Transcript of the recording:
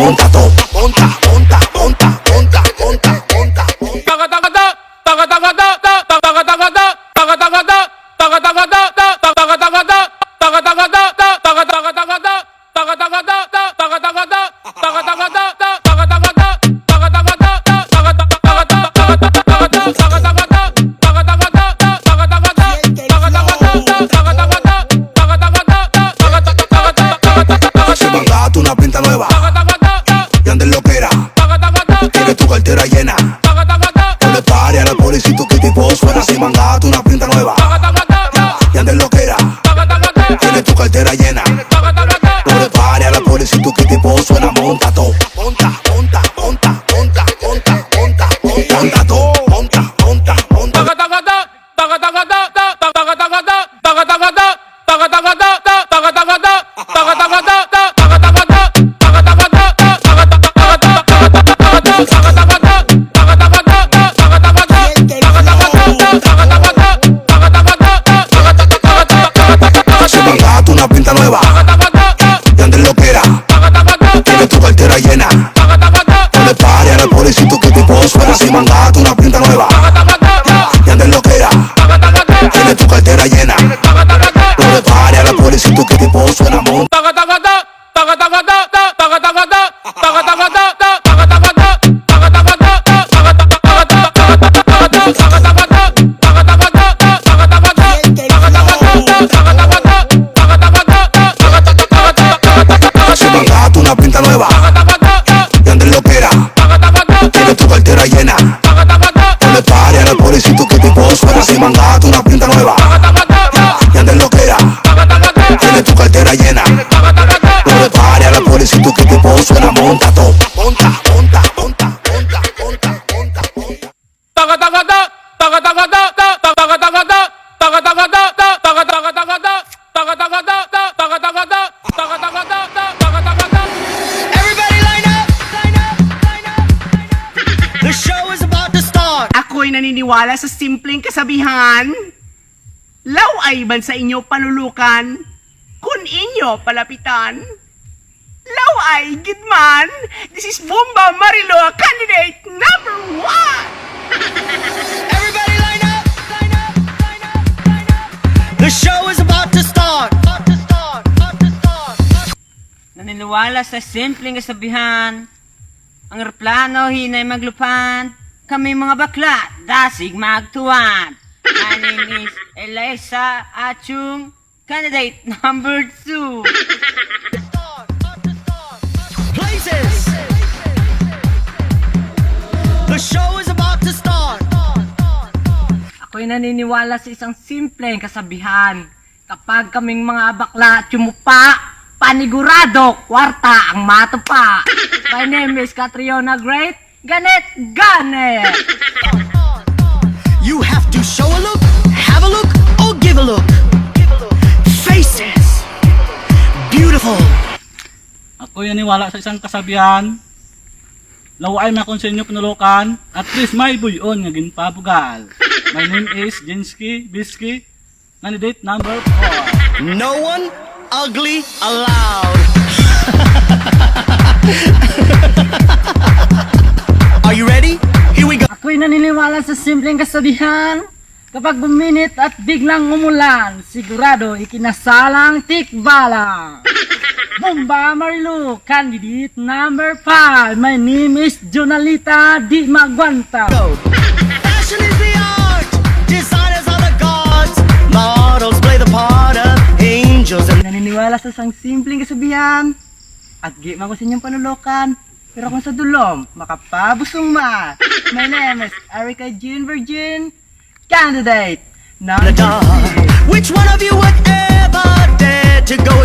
monta to. Monta, monta, monta, monta, monta, monta, monta. Una pinta nueva y andes lo que era. Tienes tu cartera llena. No le pare a la policía que tipo suena. Si mangato una pinta nueva y andes lo que era. Tienes tu cartera llena. No le pare a la policía que tipo suena. Monta to, monta, monta, monta, monta, monta, monta, monta, monta to, monta, monta, monta. Una pinta nueva y andes lo que era. Tienes tu cartera llena. No le pare a la policía que tipo suena. Si mangato una pinta nueva y andes lo que era. Tienes tu cartera llena. No le pare a la policía que tipo suena. Monta. Una pinta nueva y andes lo que era. Tienes tu cartera llena. No le pare a la policía que tipo suena. Si mangato una pinta nueva y andes lo que era. Tienes tu cartera llena. No le pare a la policía que tipo suena. Monta to, monta, monta, monta, monta, monta, monta, monta. Ako'y naniniwala sa simpleng kasabihan, law ay ban sa inyo panulukan, kun inyo palapitan. Law ay gidman, this is Bomba Marilo, candidate number 1! Everybody line up, line up, line up, line up. The show is about to start. Naniniwala sa simpleng kasabihan, ang eroplano hinay maglupan, kami mga bakla, dasig magtuwan. My name is Elisa Achung, candidate number 2. Places. The show is about to start. Ako'y naniniwala sa isang simpleng kasabihan, kapag kaming mga bakla at yumupa, panigurado, kwarta ang matupa. My name is Catriona Great, Ganet Ganet. You have to show a look, have a look, or give a look. Faces. Beautiful. Ako yan niwala sa isang kasabihan. Law ay makonsenyo panulukan, at least may buyon nga ginpabugal. My name is Jinsky Bisky, candidate number 4. No one ugly allowed. Are you ready? Here we go. Ako'y naniniwala sa simpleng kasabihan, kapag buminit at biglang umulan, sigurado ikinasalang tikbalang. Bomba Marilu, candidate number 5. My name is Jonalita Di Magwanta. Fashion is the art. Designers are the gods. Models play the part of angels and Naniniwala sa isang simpleng kasabihan, at di man ko sa inyong panulukan, pero kung sa dulom, makapabusong ma. My name is Erica Jean Virgin, candidate the number dark. 6. Which one of you would ever dare to go